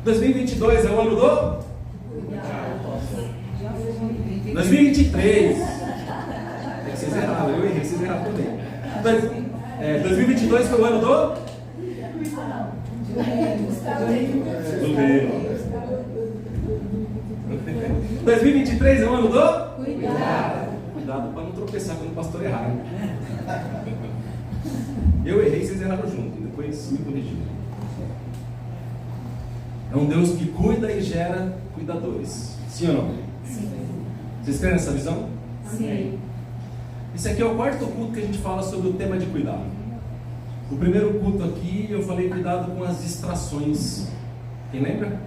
2022 é o ano do? 2023. É que vocês erraram, eu errei, vocês erraram também. 2022 foi o ano do? Do meio. 2023 é o ano do? Cuidado para não tropeçar quando o pastor errar. Eu errei, vocês erraram junto, depois me corrigiram. É um Deus que cuida e gera cuidadores. Sim ou não? Sim. Vocês creem nessa visão? Sim. Esse aqui é o quarto culto que a gente fala sobre o tema de cuidado. O primeiro culto aqui eu falei cuidado com as distrações. Quem lembra?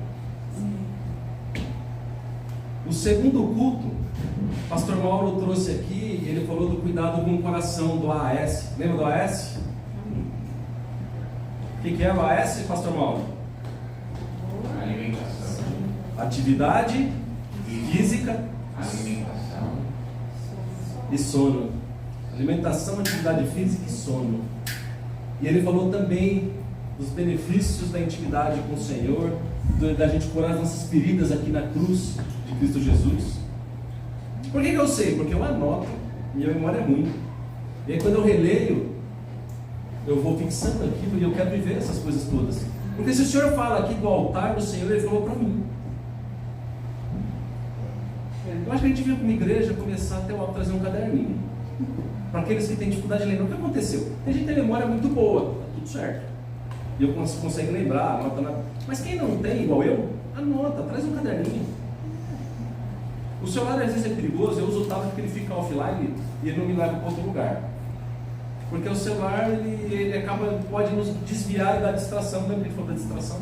O segundo culto, o pastor Mauro trouxe aqui, ele falou do cuidado com o coração, do AS. Lembra do AS? O que é o AS, pastor Mauro? Alimentação. Atividade física, Alimentação. e sono. Alimentação, atividade física e sono. E ele falou também dos benefícios da intimidade com o Senhor, da gente curar as nossas feridas aqui na cruz de Cristo Jesus. Por que eu sei? Porque eu anoto, minha memória é ruim. E aí quando eu releio, eu vou fixando aquilo e eu quero viver essas coisas todas. Porque se o Senhor fala aqui do altar do Senhor, Ele falou para mim. Eu acho que a gente devia, como igreja, começar até o trazer um caderninho. Para aqueles que têm dificuldade de lembrar, o que aconteceu? Tem gente que tem memória muito boa, está tudo certo. E eu consegue lembrar, anota na... Mas quem não tem, igual eu, anota, traz um caderninho. O celular às vezes é perigoso, eu uso o tablet porque ele fica offline e ele não me leva para outro lugar. Porque o celular, ele acaba, pode nos desviar da distração. Lembra que ele falou da distração?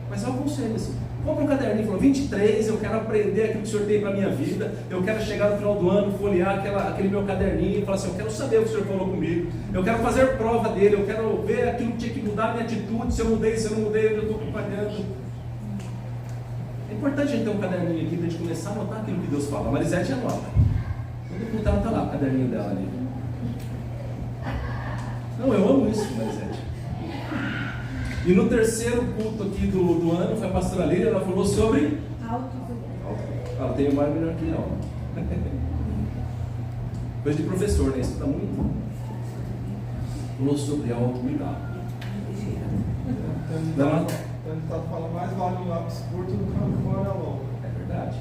Mas é um conselho assim. Compra um caderninho, falou 23, eu quero aprender aquilo que o Senhor tem para a minha vida, eu quero chegar no final do ano, folhear aquele meu caderninho e falar assim, eu quero saber o que o Senhor falou comigo, eu quero fazer prova dele, eu quero ver aquilo que tinha que mudar a minha atitude, se eu mudei, se eu não mudei, eu estou acompanhando. É importante a gente ter um caderninho aqui para a gente começar a anotar aquilo que Deus fala. A Marisete anota. Quando eu ela está lá, o caderninho dela ali. Não, eu amo isso, Marisete. E no terceiro culto aqui do ano, foi a pastora Lília, ela falou sobre autocuidado. Ela tem memória melhor que eu. Coisa de professor, né? Isso está muito. Falou sobre autocuidado. Ele está falando mais vale um lápis curto do que uma memória longa. É verdade.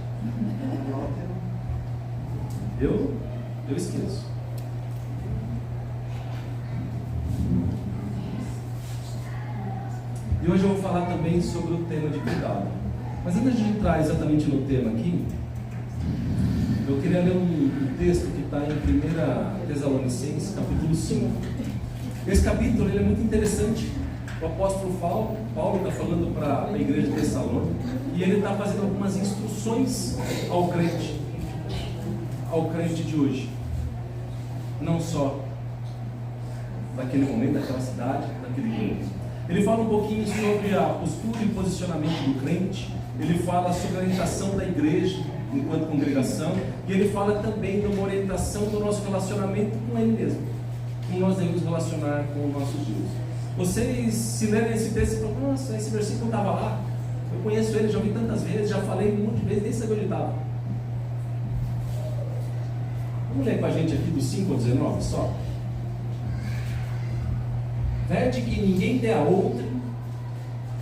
Eu esqueço. E hoje eu vou falar também sobre o tema de cuidado. Mas antes de entrar exatamente no tema aqui, eu queria ler um texto que está em 1 Tessalonicenses, capítulo 5. Esse capítulo ele é muito interessante. O apóstolo Paulo está falando para a igreja de Tessalônica e ele está fazendo algumas instruções ao crente de hoje. Não só daquele momento, daquela cidade, daquele grupo. Ele fala um pouquinho sobre a postura e posicionamento do crente, ele fala sobre a orientação da igreja enquanto congregação, e ele fala também de uma orientação do nosso relacionamento com ele mesmo, como nós devemos relacionar com o nosso Deus. Vocês se lerem esse texto e falam, nossa, esse versículo estava lá, eu conheço ele, já ouvi tantas vezes, já falei um monte de vezes, nem sabia onde estava. Vamos ler com a gente aqui do 5 ao 19 só. Pede que ninguém dê a outro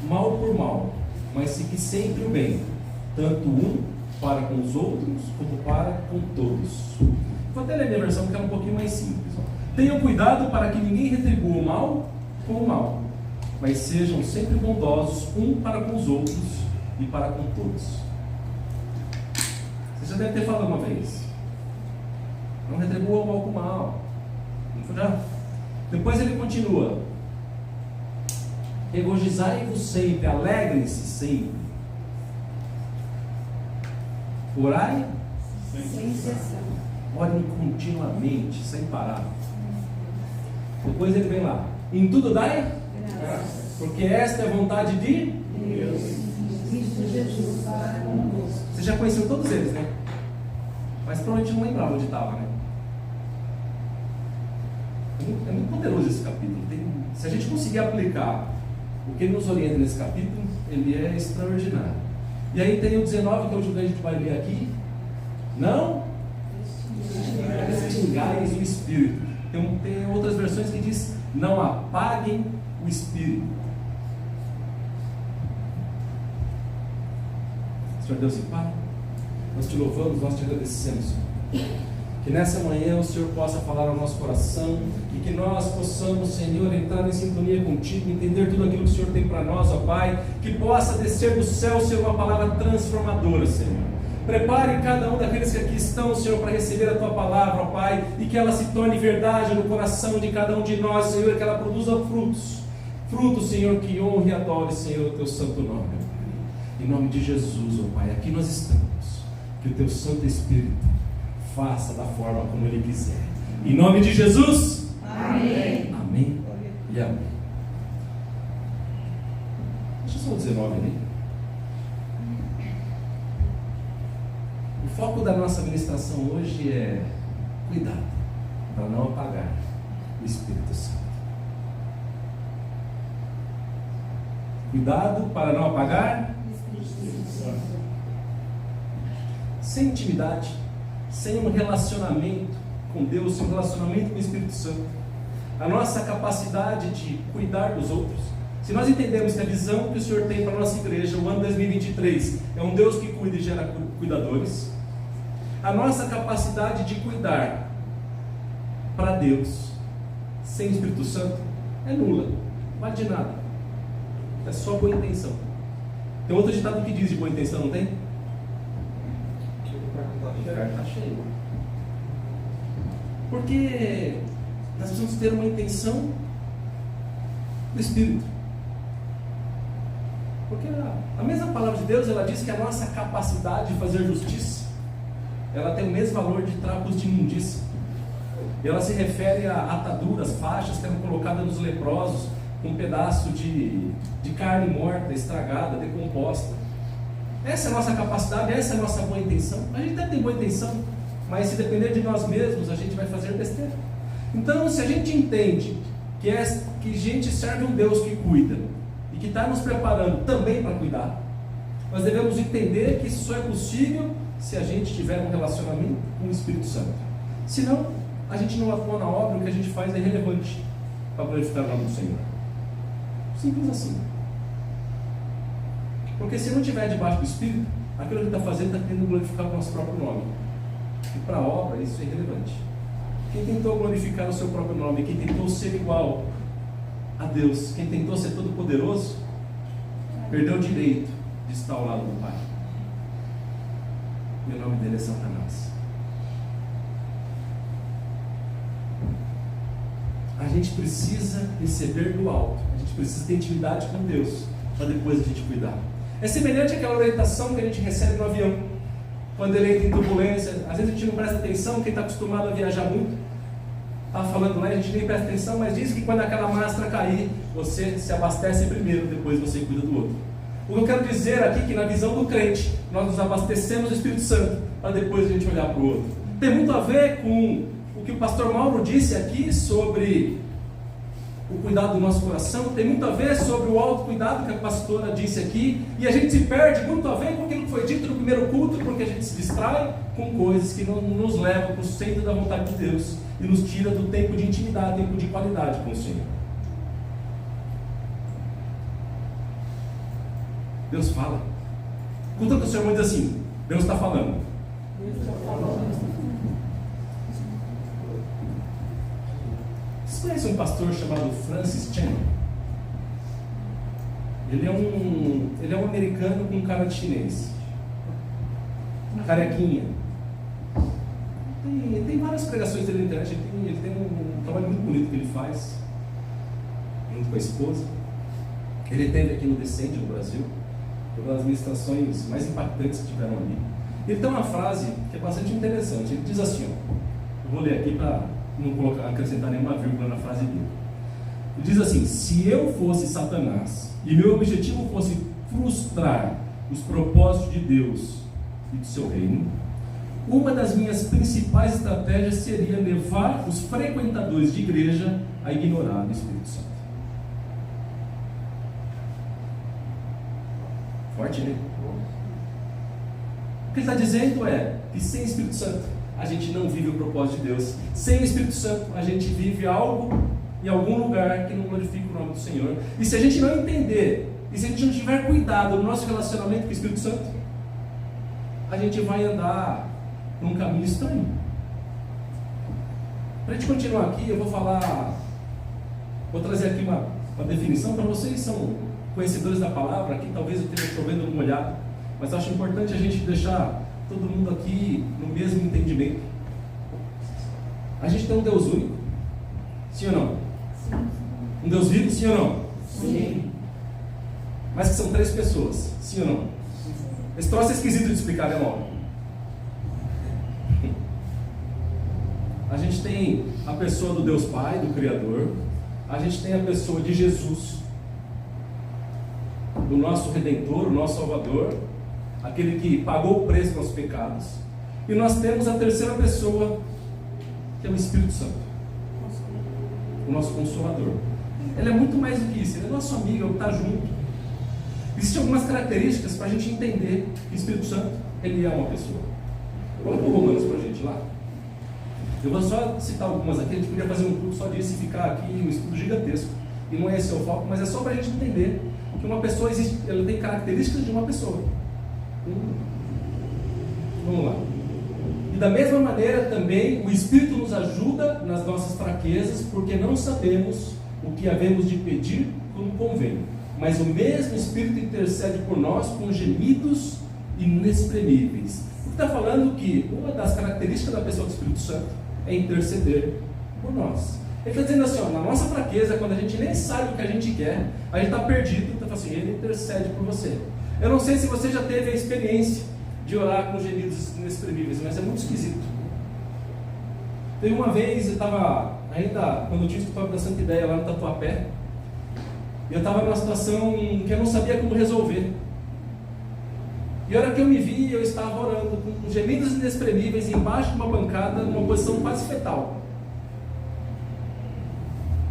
mal por mal, mas siga sempre o bem, tanto um para com os outros, como para com todos. Vou até ler a minha versão porque é um pouquinho mais simples. Tenham cuidado para que ninguém retribua o mal com o mal, mas sejam sempre bondosos um para com os outros e para com todos. Você já deve ter falado uma vez. Não retribua o mal com o mal. Já? Depois ele continua. Regozijai-vos sempre, alegrem-se sempre. Orai Sem cessar. orem continuamente, sem parar. Depois ele vem lá. Em tudo dai? Graças. Porque esta é a vontade de Deus. Cristo Jesus para conosco. Você já conheceu todos eles, né? Mas provavelmente não lembrava onde estava, né? É muito poderoso esse capítulo. Se a gente conseguir aplicar O que ele nos orienta nesse capítulo, ele é extraordinário. E aí tem o 19, que é o que a gente vai ler aqui. Não extingais o Espírito. Tem outras versões que diz: não apaguem o Espírito. Senhor Deus e Pai, nós te louvamos, nós te agradecemos, Senhor. Que nessa manhã o Senhor possa falar ao nosso coração e que nós possamos, Senhor, entrar em sintonia contigo, entender tudo aquilo que o Senhor tem para nós, ó Pai. Que possa descer do céu, Senhor, uma palavra transformadora, Senhor. Prepare cada um daqueles que aqui estão, Senhor, para receber a Tua palavra, ó Pai, e que ela se torne verdade no coração de cada um de nós, Senhor, que ela produza frutos. Frutos, Senhor, que honre e adore, Senhor, o Teu santo nome, ó Pai. Em nome de Jesus, ó Pai, aqui nós estamos. Que o Teu Santo Espírito faça da forma como Ele quiser. Em nome de Jesus. Amém. Amém e amém. Deixa eu só o 19 ali. O foco da nossa ministração hoje é cuidado para não apagar o Espírito Santo. Cuidado para não apagar o Espírito Santo. Sem intimidade, sem um relacionamento com Deus, sem um relacionamento com o Espírito Santo, a nossa capacidade de cuidar dos outros, se nós entendemos que a visão que o Senhor tem para a nossa igreja, o ano 2023, é um Deus que cuida e gera cuidadores, a nossa capacidade de cuidar para Deus, sem o Espírito Santo, é nula, não vale de nada, é só boa intenção. Tem outro ditado que diz de boa intenção, não tem? Está cheio. Porque nós precisamos ter uma intenção do Espírito. Porque a mesma palavra de Deus, ela diz que a nossa capacidade de fazer justiça, ela tem o mesmo valor de trapos de imundícia. E ela se refere a ataduras, faixas que eram colocadas nos leprosos, com um pedaço de carne morta, estragada, decomposta. Essa é a nossa capacidade, essa é a nossa boa intenção. A gente até tem boa intenção, mas se depender de nós mesmos, a gente vai fazer besteira. Então, se a gente entende que a gente serve um Deus que cuida e que está nos preparando também para cuidar, nós devemos entender que isso só é possível se a gente tiver um relacionamento com o Espírito Santo. Senão, a gente não atua na obra, o que a gente faz é irrelevante para glorificar o nome do Senhor. Simples assim. Porque se não estiver debaixo do Espírito, aquilo que ele está fazendo está querendo glorificar o nosso próprio nome. E para a obra isso é irrelevante. Quem tentou glorificar o seu próprio nome, quem tentou ser igual a Deus, quem tentou ser todo poderoso, perdeu o direito de estar ao lado do Pai. E o nome dele é Satanás. A gente precisa receber do alto, a gente precisa ter intimidade com Deus, para depois a gente cuidar. É semelhante àquela orientação que a gente recebe no avião, quando ele entra em turbulência. Às vezes a gente não presta atenção, quem está acostumado a viajar muito, estava falando lá, a gente nem presta atenção, mas diz que quando aquela máscara cair, você se abastece primeiro, depois você cuida do outro. O que eu quero dizer aqui é que na visão do crente, nós nos abastecemos do Espírito Santo, para depois a gente olhar para o outro. Tem muito a ver com o que o pastor Mauro disse aqui sobre o cuidado do nosso coração, tem muito a ver sobre o autocuidado que a pastora disse aqui, e a gente se perde muito a ver com aquilo que foi dito no primeiro culto, porque a gente se distrai com coisas que não nos levam para o centro da vontade de Deus, e nos tira do tempo de intimidade, tempo de qualidade com o Senhor. Deus fala. Escuta que o Senhor diz assim, Deus está falando. Vocês conhecem um pastor chamado Francis Chan? Ele é um americano com cara de chinês, carequinha. Tem várias pregações dele na internet. Ele tem um trabalho muito bonito que ele faz, junto com a esposa. Ele esteve aqui no Descende, no Brasil, uma das ministrações mais impactantes que tiveram ali. Ele tem uma frase que é bastante interessante. Ele diz assim, ó, eu vou ler aqui para não acrescentar nenhuma vírgula na frase dele. Ele diz assim: se eu fosse Satanás e meu objetivo fosse frustrar os propósitos de Deus e do seu reino, uma das minhas principais estratégias seria levar os frequentadores de igreja a ignorar o Espírito Santo. Forte, né? O que ele está dizendo é que sem o Espírito Santo a gente não vive o propósito de Deus. Sem o Espírito Santo a gente vive algo em algum lugar que não glorifica o nome do Senhor. E se a gente não entender, e se a gente não tiver cuidado no nosso relacionamento com o Espírito Santo, a gente vai andar num caminho estranho. Para a gente continuar aqui, eu vou trazer aqui uma definição para vocês que são conhecedores da palavra. Aqui talvez eu esteja chovendo no molhado, mas acho importante a gente deixar todo mundo aqui no mesmo entendimento. A gente tem um Deus único, sim ou não? Sim. Um Deus vivo, sim ou não? Sim. Mas que são 3 pessoas, sim ou não? Esse troço é esquisito de explicar, né, Mauro? A gente tem a pessoa do Deus Pai, do Criador. A gente tem a pessoa de Jesus, o nosso Redentor, o nosso Salvador, aquele que pagou o preço dos nossos pecados. E nós temos a terceira pessoa, que é o Espírito Santo, o nosso Consolador. Ele é muito mais do que isso, ele é nosso amigo, ele está junto. Existem algumas características para a gente entender que o Espírito Santo, ele é uma pessoa. Coloca o Romanos para a gente lá. Eu vou só citar algumas aqui, a gente podia fazer um culto só disso e ficar aqui um estudo gigantesco. E não é esse o foco, mas é só para a gente entender que uma pessoa existe, ela tem características de uma pessoa. Vamos lá. E da mesma maneira também o Espírito nos ajuda nas nossas fraquezas, porque não sabemos o que havemos de pedir como convém. Mas o mesmo Espírito intercede por nós com gemidos inexprimíveis. O que está falando que uma das características da pessoa do Espírito Santo é interceder por nós. Ele está dizendo assim, ó, na nossa fraqueza, quando a gente nem sabe o que a gente quer, a gente está perdido, então assim, ele intercede por você. Eu não sei se você já teve a experiência de orar com gemidos inexprimíveis, mas é muito esquisito. Teve uma vez, eu estava ainda, quando eu tinha escutado da Santa Ideia lá no Tatuapé, e eu estava numa situação que eu não sabia como resolver. E a hora que eu me vi, eu estava orando com gemidos inexprimíveis embaixo de uma bancada, numa posição quase fetal.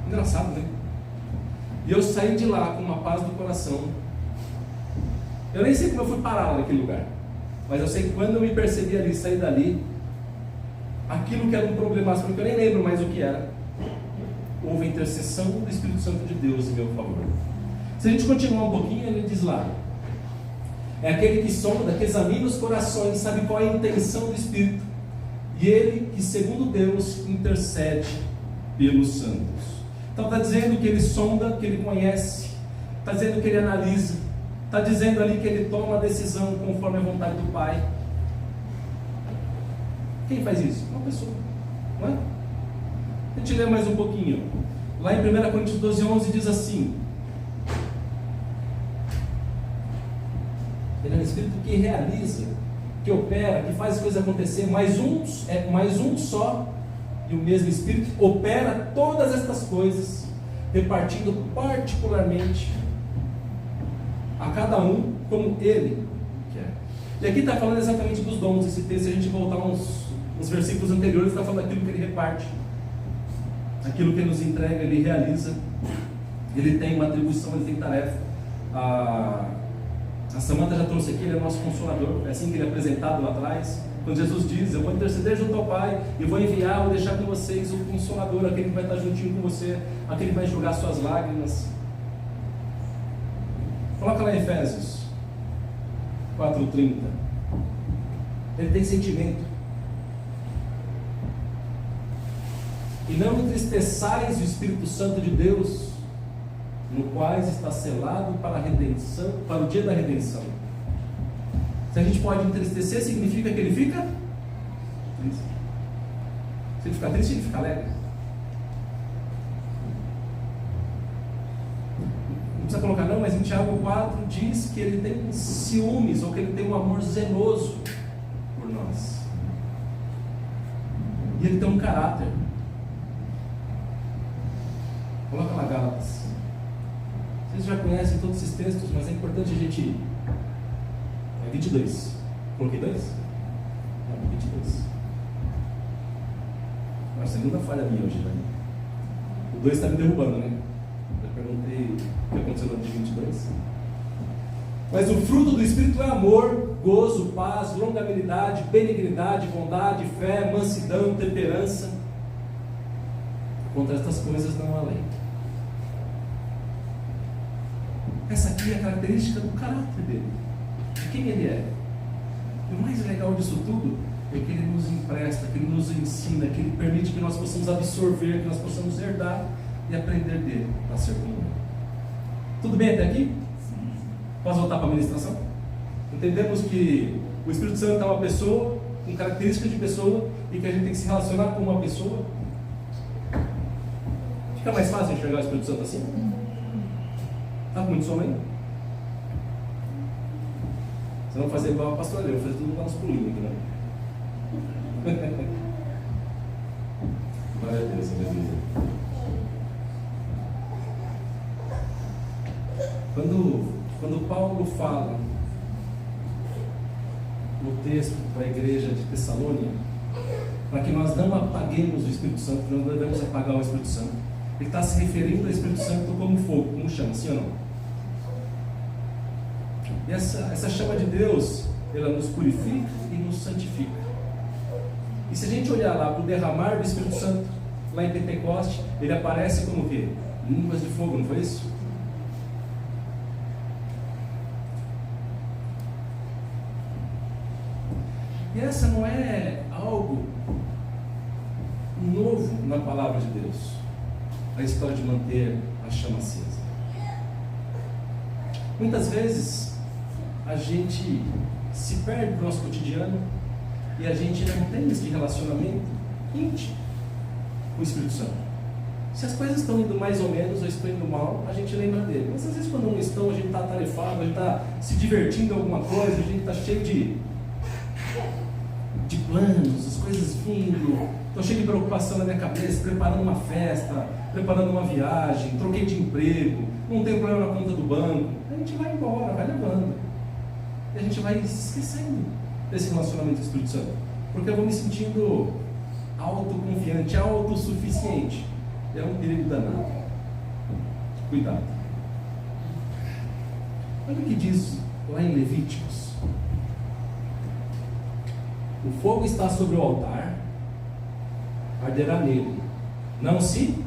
Engraçado, né? E eu saí de lá com uma paz do coração. Eu nem sei como eu fui parar lá naquele lugar, mas eu sei que quando eu me percebi ali, saí dali, aquilo que era um problema, porque eu nem lembro mais o que era, houve a intercessão do Espírito Santo de Deus em meu favor. Se a gente continuar um pouquinho, ele diz lá, é aquele que sonda, que examina os corações, sabe qual é a intenção do Espírito, e ele que segundo Deus intercede pelos santos. Então está dizendo que ele sonda, que ele conhece, está dizendo que ele analisa, está dizendo ali que ele toma a decisão conforme a vontade do Pai. Quem faz isso? Uma pessoa, não é? A gente lê mais um pouquinho. Lá em 1 Coríntios 12:11 diz assim: ele é um Espírito que realiza, que opera, que faz as coisas acontecer, mais um só, e o mesmo Espírito opera todas estas coisas, repartindo particularmente a cada um como ele quer. E aqui está falando exatamente dos dons. Esse texto, se a gente voltar uns versículos anteriores, está falando daquilo que ele reparte, aquilo que ele nos entrega, ele realiza, ele tem uma atribuição, ele tem tarefa. A Samanta já trouxe aqui, ele é nosso Consolador, é assim que ele é apresentado lá atrás, quando Jesus diz, eu vou interceder junto ao Pai, e vou enviar, vou deixar com vocês o Consolador, aquele que vai estar juntinho com você, aquele que vai enxugar suas lágrimas. Coloca lá em Efésios 4:30. Ele tem sentimento. E não entristeçais o Espírito Santo de Deus, no qual está selado para a redenção, para o dia da redenção. Se a gente pode entristecer, significa que ele fica triste. Se ele fica triste, ele fica alegre. Não precisa colocar não, mas em Tiago 4 diz que ele tem ciúmes, ou que ele tem um amor zeloso por nós. E ele tem um caráter. Coloca lá Gálatas. Vocês já conhecem todos esses textos, mas é importante a gente... É 22. Coloquei 2? Não, 22. É a segunda falha minha hoje, né? O 2 está me derrubando, né? Eu perguntei o que aconteceu no dia 22. Mas o fruto do Espírito é amor, gozo, paz, longanimidade, benignidade, bondade, fé, mansidão, temperança. Contra estas coisas não há lei. Essa aqui é a característica do caráter dele, de quem ele é. E o mais legal disso tudo é que ele nos empresta, que ele nos ensina, que ele permite que nós possamos absorver, que nós possamos herdar e aprender dele para ser como ele. Tudo bem até aqui? Posso voltar para a ministração? Entendemos que o Espírito Santo é uma pessoa, com características de pessoa, e que a gente tem que se relacionar com uma pessoa. Fica mais fácil enxergar o Espírito Santo assim? Está com muito sono aí? Você não fazer igual a pastor Leo, fazer tudo para nos pulinhos, né? Glória a Deus, aleluia. Quando Paulo fala no texto para a igreja de Tessalônia, para que nós não apaguemos o Espírito Santo, que não devemos apagar o Espírito Santo, ele está se referindo ao Espírito Santo como fogo, como chama, sim ou não? E essa chama de Deus, ela nos purifica e nos santifica. E se a gente olhar lá para o derramar do Espírito Santo, lá em Pentecoste, ele aparece como o quê? Línguas de fogo, não foi isso? E essa não é algo novo na palavra de Deus, a história de manter a chama acesa. Muitas vezes a gente se perde no nosso cotidiano e a gente não tem esse relacionamento íntimo com o Espírito Santo. Se as coisas estão indo mais ou menos ou estão indo mal, a gente lembra dele. Mas às vezes quando não estão, a gente está atarefado, a gente está se divertindo em alguma coisa, a gente está cheio de planos, as coisas vindo, estou cheio de preocupação na minha cabeça, preparando uma festa, preparando uma viagem, troquei de emprego, não tenho problema na conta do banco. A gente vai embora, vai levando. E a gente vai se esquecendo desse relacionamento com o Espírito Santo, porque eu vou me sentindo autoconfiante, autossuficiente. É um perigo danado. Cuidado. Olha o que diz lá em Levíticos. O fogo está sobre o altar, arderá nele, não se.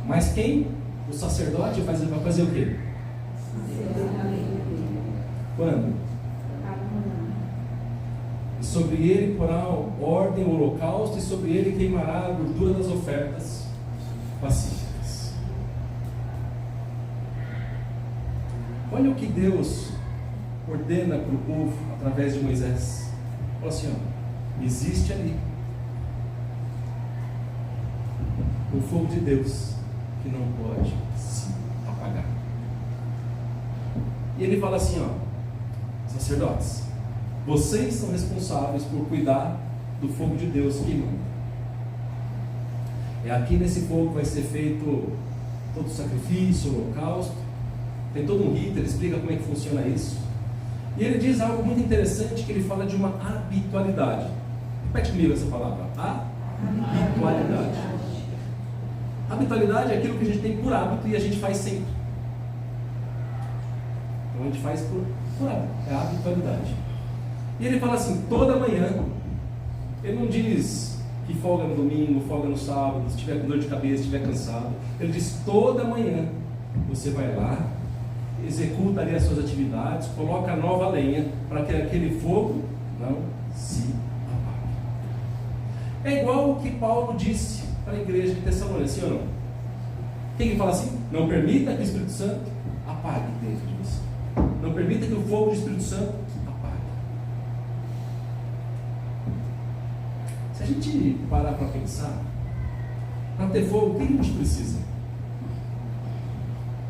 Mas quem? O sacerdote vai fazer o quê? Quando? E sobre ele porá ordem o holocausto, e sobre ele queimará a gordura das ofertas pacíficas. Olha o que Deus ordena para o povo através de Moisés. Fala assim, ó, existe ali o fogo de Deus que não pode se apagar. E ele fala assim, ó, sacerdotes, vocês são responsáveis por cuidar do fogo de Deus queimando. É aqui nesse fogo que vai ser feito todo o sacrifício, o holocausto. Tem todo um rito, ele explica como é que funciona isso. E ele diz algo muito interessante, que ele fala de uma habitualidade. Repete comigo essa palavra. Habitualidade. Habitualidade é aquilo que a gente tem por hábito e a gente faz sempre. Então a gente faz por hábito. É a habitualidade. E ele fala assim, toda manhã. Ele não diz que folga no domingo, folga no sábado, se estiver com dor de cabeça, se estiver cansado. Ele diz, toda manhã você vai lá, executa ali as suas atividades, coloca nova lenha para que aquele fogo não se apague. É igual o que Paulo disse para a igreja de Tessalônica, sim ou não? Quem que fala assim? Não permita que o Espírito Santo apague dentro de você. Não permita que o fogo do Espírito Santo apague. Se a gente parar para pensar, para ter fogo, o que a gente precisa?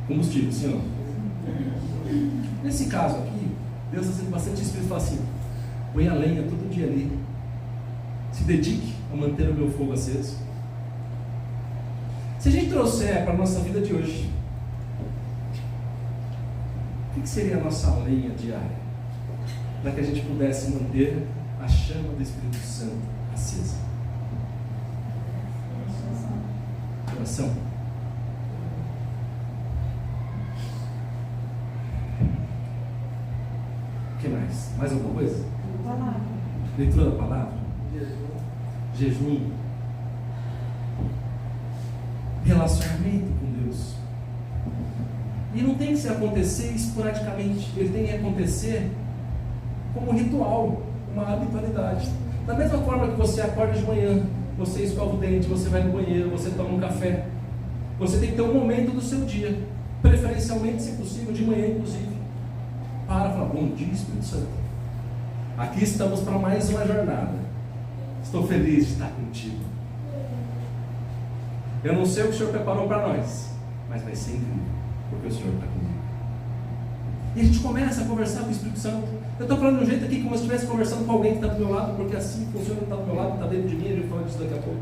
Combustível, sim ou não? Nesse caso aqui, Deus está sendo bastante explícito e fala assim, põe a lenha todo dia ali, se dedique a manter o meu fogo aceso. Se a gente trouxer para a nossa vida de hoje, o que seria a nossa lenha diária, para que a gente pudesse manter a chama do Espírito Santo acesa? Oração. O que mais? Mais alguma coisa? Palavra. Leitura da palavra? Jejum. Relacionamento com Deus. E não tem que se acontecer esporadicamente, ele tem que acontecer como um ritual, uma habitualidade. Da mesma forma que você acorda de manhã, você escova o dente, você vai no banheiro, você toma um café, você tem que ter um momento do seu dia, preferencialmente, se possível, de manhã inclusive, para falar: bom dia, Espírito Santo, aqui estamos para mais uma jornada, estou feliz de estar contigo. Eu não sei o que o Senhor preparou para nós, mas vai ser incrível, porque o Senhor está comigo. E a gente começa a conversar com o Espírito Santo. Eu estou falando de um jeito aqui como se eu estivesse conversando com alguém que está do meu lado, porque assim funciona, está do meu lado, está dentro de mim, eu vou falar disso daqui a pouco.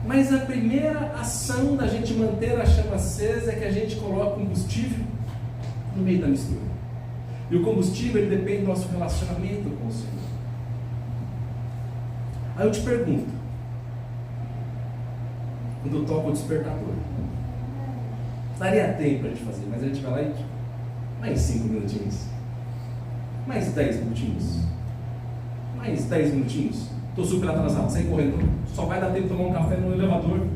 Mas a primeira ação da gente manter a chama acesa é que a gente coloca combustível no meio da mistura. E o combustível, ele depende do nosso relacionamento com o Senhor. Aí eu te pergunto, quando eu toco o despertador, daria tempo para a gente fazer, mas a gente vai lá e mais 5 minutinhos, mais 10 minutinhos, mais 10 minutinhos, estou super atrasado, saí correndo, só vai dar tempo de tomar um café no elevador.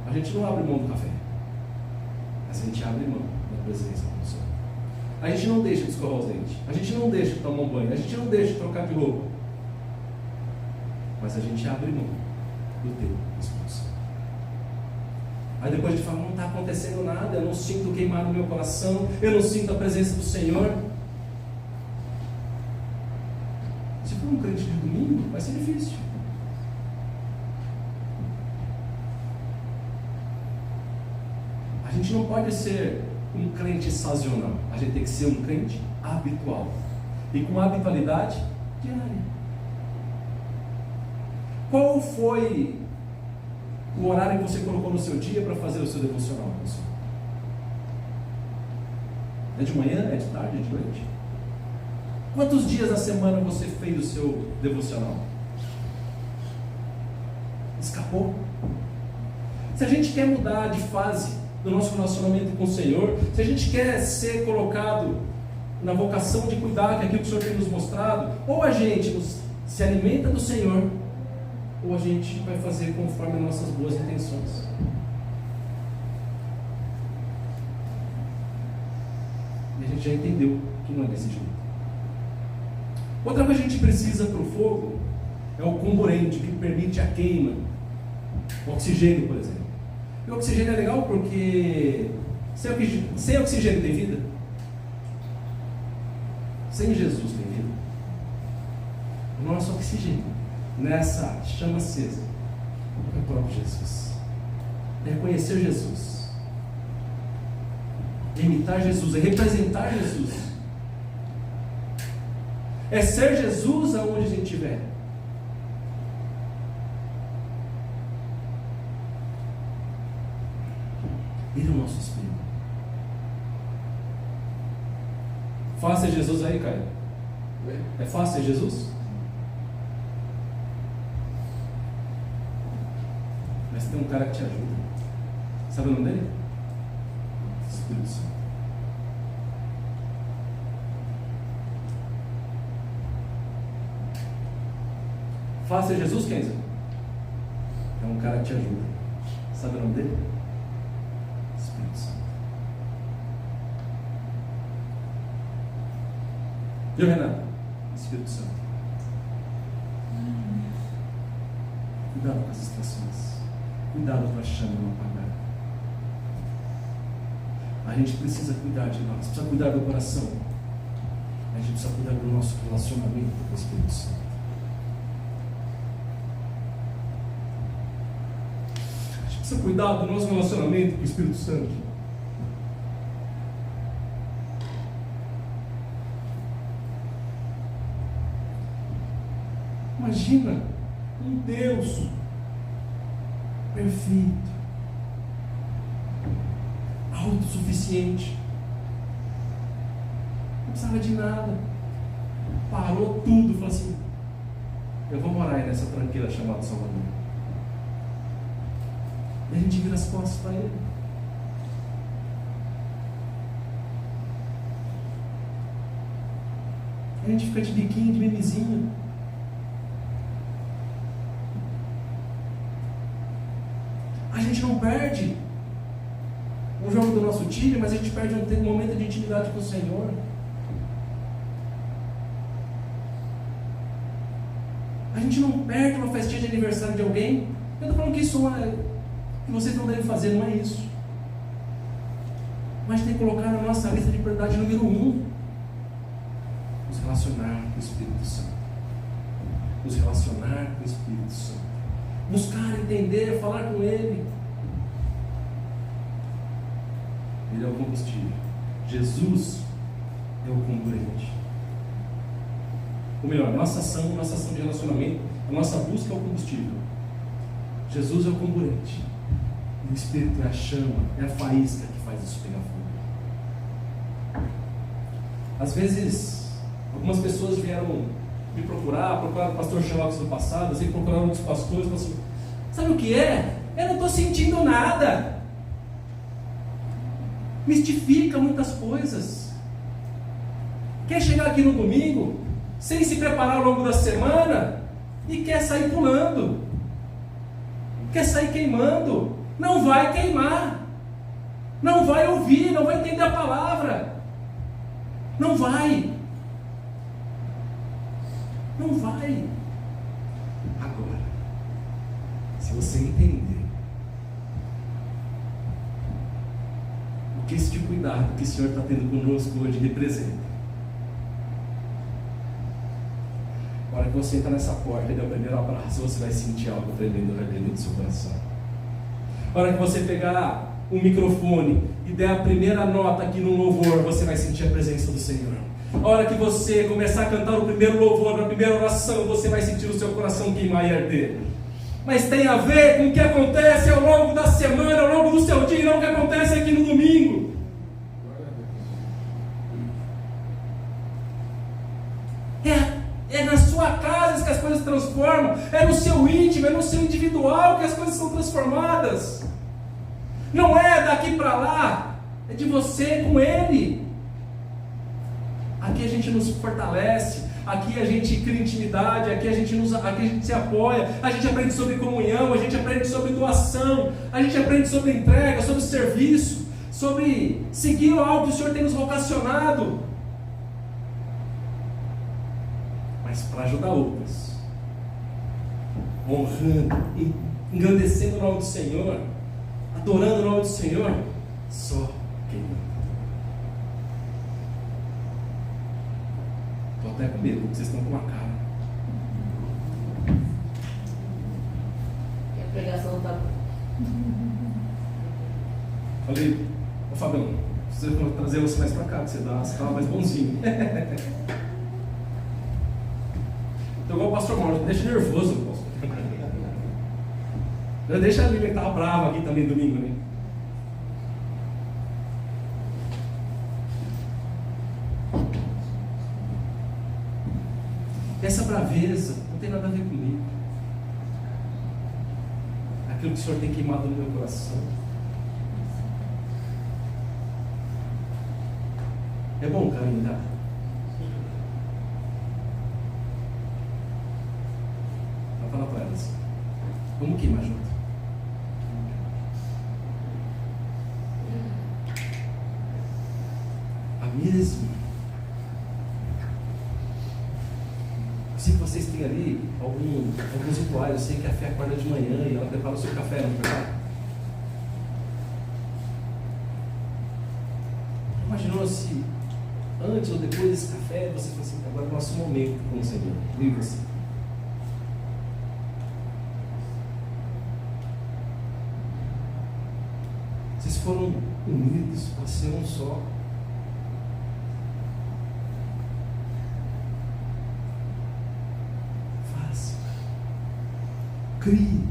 A gente não abre mão do café, mas a gente abre mão da presença do Senhor. A gente não deixa de escovar os dentes, a gente não deixa de tomar um banho, a gente não deixa de trocar de roupa, mas a gente abre mão do teu Espírito Santo. Aí depois a gente fala: não está acontecendo nada, eu não sinto queimar no meu coração, eu não sinto a presença do Senhor. Se for um crente de domingo, vai ser difícil. A gente não pode ser um crente sazonal, a gente tem que ser um crente habitual, e com habitualidade diária. Qual foi o horário que você colocou no seu dia para fazer o seu devocional? É de manhã, é de tarde, é de noite? Quantos dias na semana você fez o seu devocional? Escapou? Se a gente quer mudar de fase do nosso relacionamento com o Senhor, se a gente quer ser colocado na vocação de cuidar, que é aquilo que o Senhor tem nos mostrado, ou a gente se alimenta do Senhor, ou a gente vai fazer conforme as nossas boas intenções. E a gente já entendeu que não é desse jeito. Outra coisa que a gente precisa para o fogo é o comburente, que permite a queima. O oxigênio, por exemplo. E o oxigênio é legal porque sem oxigênio tem vida? Sem Jesus tem vida? O nosso oxigênio nessa chama acesa é o próprio Jesus. É reconhecer Jesus, é imitar Jesus, é representar Jesus, é ser Jesus aonde a gente estiver. Ele é o nosso Espírito. Fácil ser Jesus aí, Caio? É fácil ser Jesus? Mas tem um cara que te ajuda. Sabe o nome dele? Espírito Santo. Fácil ser Jesus, Kenzo? É um cara que te ajuda. Sabe o nome dele? Espírito Santo. Viu, Renato? Espírito Santo. Cuidado com as estações. Cuidado para a chama não apagar. A gente precisa cuidar de nós, precisa cuidar do coração. A gente precisa cuidar do nosso relacionamento com o Espírito Santo. A gente precisa cuidar do nosso relacionamento com o Espírito Santo. Imagina um Deus perfeito, autossuficiente, não precisava de nada, parou tudo e falou assim: eu vou morar aí nessa tranqueira chamada Salvador. E a gente vira as costas para ele. A gente fica de biquinho, de mimizinho. A gente não perde um jogo do nosso time, mas a gente perde um momento de intimidade com o Senhor. A gente não perde uma festinha de aniversário de alguém. Eu estou falando que isso que vocês não devem fazer, não é isso. Mas tem que colocar na nossa lista de prioridade número 1. Nos relacionar com o Espírito Santo. Nos relacionar com o Espírito Santo. Buscar, entender, falar com Ele. Ele é o combustível. Jesus é o comburente. Ou melhor, nossa ação de relacionamento, a nossa busca é o combustível. Jesus é o comburente. E o Espírito é a chama, é a faísca que faz isso pegar fogo. Às vezes, algumas pessoas vieram me procuraram o pastor Xerox do passado, assim, procuraram outros pastores, falaram assim, sabe o que é? Eu não estou sentindo nada. Mistifica muitas coisas. Quer chegar aqui no domingo, sem se preparar ao longo da semana, e quer sair pulando, quer sair queimando. Não vai queimar, não vai ouvir, não vai entender a palavra, não vai. Agora, se você entender o que esse cuidado que o Senhor está tendo conosco hoje representa, a hora que você entra nessa porta e der o primeiro abraço, você vai sentir algo tremendo dentro do seu coração. A hora que você pegar um microfone e der a primeira nota aqui no louvor, você vai sentir a presença do Senhor. A hora que você começar a cantar o primeiro louvor, a primeira oração, você vai sentir o seu coração queimar e arder. Mas tem a ver com o que acontece ao longo da semana, ao longo do seu dia, e não o que acontece aqui no domingo. É na sua casa que as coisas se transformam, é no seu íntimo, é no seu individual que as coisas são transformadas. Não é daqui para lá, é de você com Ele. Aqui a gente nos fortalece, aqui a gente cria intimidade, aqui a gente se apoia, a gente aprende sobre comunhão, a gente aprende sobre doação, a gente aprende sobre entrega, sobre serviço, sobre seguir algo que o Senhor tem nos vocacionado. Mas para ajudar outros, honrando, engrandecendo o nome do Senhor, adorando o nome do Senhor, só quem. Estou até com medo, porque vocês estão com uma cara. E a pregação está. Falei, ô Fabião, preciso trazer você mais para cá, que você estava mais bonzinho. Então, igual o pastor Mauro, deixa nervoso, pastor. Deixa a Lívia que estava brava aqui também domingo, né? Essa braveza não tem nada a ver comigo. Aquilo que o Senhor tem queimado no meu coração. É bom caminhar. Vou falar para elas. Vamos queimar junto. A mesma. Eu sei que vocês têm ali alguns rituais. Eu sei que a Fé acorda de manhã e ela prepara o seu café, não prepara? Imaginou se antes ou depois desse café você fala assim, agora é o nosso momento com o Senhor, eu e você. Vocês foram unidos para ser um só. Faça. Crie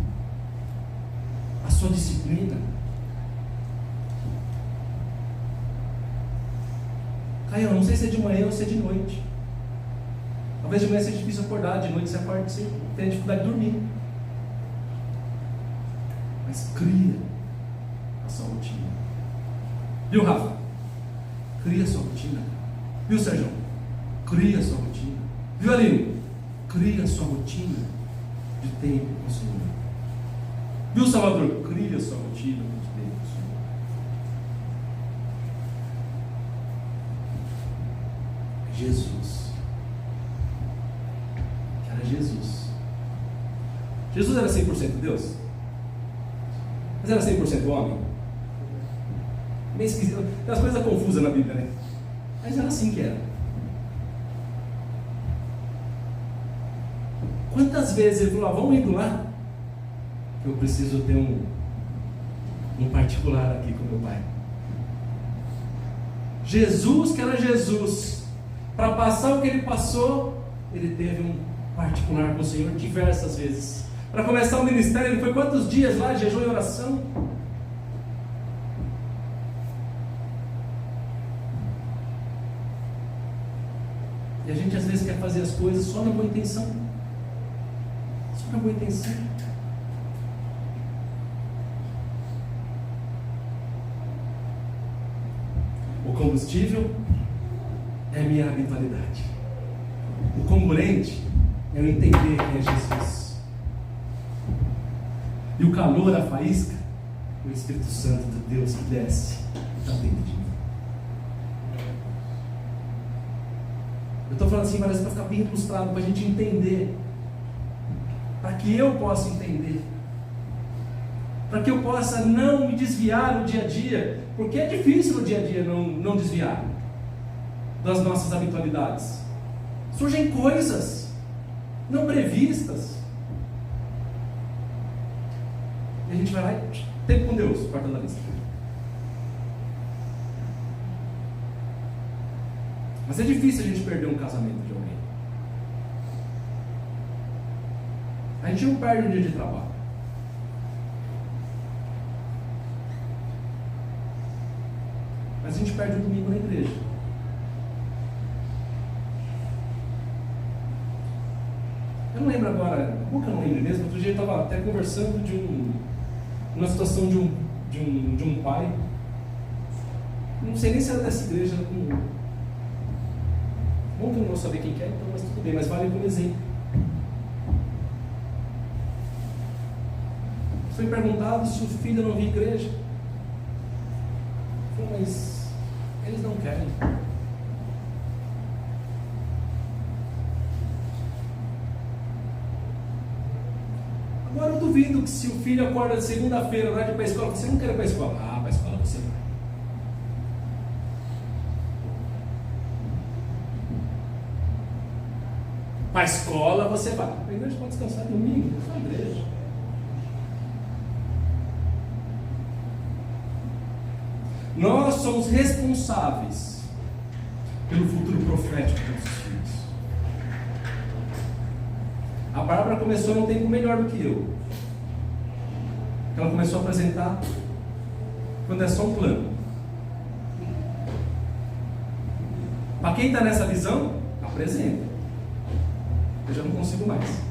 a sua disciplina. Caio, não sei se é de manhã ou se é de noite. Talvez de manhã seja difícil acordar, de noite você acorda e você tem dificuldade de dormir. Mas cria a sua rotina. Viu, Rafa? Cria a sua rotina. Viu, Sérgio? Cria a sua rotina. Viu, Aline? Cria a sua rotina de tempo com o Senhor. Viu, Salvador? Cria a sua rotina de tempo com o Senhor. Jesus. Que era Jesus. Jesus era 100% Deus? Mas era 100% homem? Meio esquisito. Tem umas coisas confusas na Bíblia, né? Mas era assim que era. Quantas vezes ele falou, vamos indo lá, que eu preciso ter um particular aqui com meu pai. Jesus, que era Jesus, para passar o que ele passou, ele teve um particular com o Senhor diversas vezes. Para começar o ministério, ele foi quantos dias lá, jejum e oração? E a gente às vezes quer fazer as coisas só na boa intenção. Só na boa intenção. O combustível é minha habitualidade. O comburente é eu entender quem é Jesus. E o calor, a faísca, o Espírito Santo de Deus que desce está dentro de mim. Eu estou falando assim, mas para ficar bem ilustrado, para a gente entender, para que eu possa entender, para que eu possa não me desviar no dia a dia, porque é difícil no dia a dia não desviar das nossas habitualidades. Surgem coisas não previstas, e a gente vai lá e tempo com Deus, quarta da lista. Mas é difícil a gente perder um casamento de alguém. A gente não perde um dia de trabalho. Mas a gente perde um domingo na igreja. Eu não lembro agora, como que eu não lembro mesmo? Outro dia eu estava até conversando de uma situação de um pai. Não sei nem se era dessa igreja. Bom que eu não vou saber quem que é, então, mas tudo bem, mas vale como exemplo. Foi perguntado se o filho não via igreja. Falei, mas eles não querem. Agora eu duvido que se o filho acorda de segunda-feira, vai ir para a escola, você não quer ir para a escola? Ah, para a escola você vai. Para a escola você vai. A igreja pode descansar domingo, é só a igreja. Nós somos responsáveis pelo futuro profético dos nossos filhos. A Bárbara começou num tempo melhor do que eu. Ela começou a apresentar quando é só um plano. Para quem está nessa visão, apresenta. Eu já não consigo mais.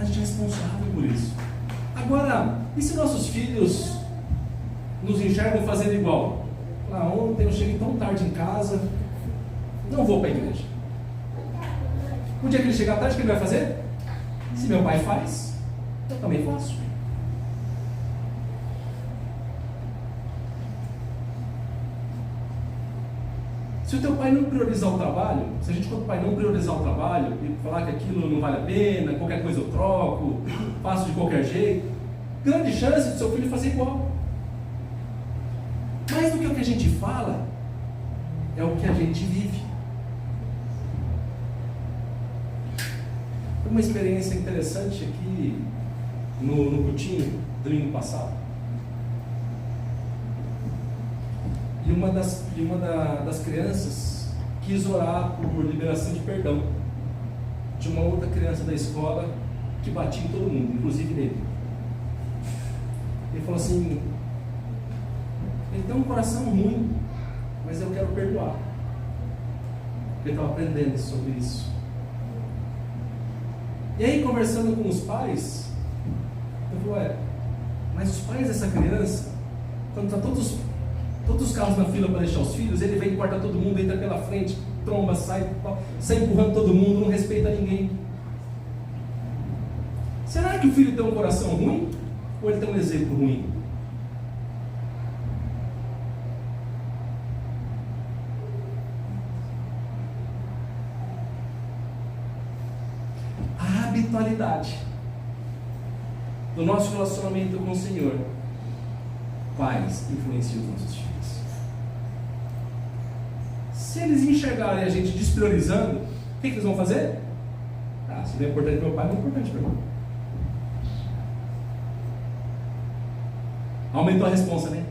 A gente é responsável por isso. Agora, e se nossos filhos nos enxergam fazendo igual? Ontem eu cheguei tão tarde em casa, não vou para a igreja. O dia que ele chegar tarde, o que ele vai fazer? Se meu pai faz, eu também faço. Se o teu pai não priorizar o trabalho, se a gente, quando o pai não priorizar o trabalho e falar que aquilo não vale a pena, qualquer coisa eu troco, faço de qualquer jeito, grande chance do seu filho fazer igual. Mais do que o que a gente fala, é o que a gente vive. Foi uma experiência interessante aqui no Coutinho, domingo passado. E uma das crianças quis orar por liberação de perdão de uma outra criança da escola que batia em todo mundo, inclusive nele. Ele falou assim: ele tem um coração ruim, mas eu quero perdoar. Ele estava aprendendo sobre isso. E aí, conversando com os pais, eu falei: mas os pais dessa criança, quando está todos Todos os carros na fila para deixar os filhos, ele vem, corta todo mundo, entra pela frente, tromba, sai empurrando todo mundo, não respeita ninguém. Será que o filho tem um coração ruim? Ou ele tem um exemplo ruim? A habitualidade do nosso relacionamento com o Senhor, pais, influencia os nossos filhos. Se eles enxergarem a gente despriorizando, o que eles vão fazer? Se não é importante para meu pai, não é importante para mim. Aumentou a responsa, né?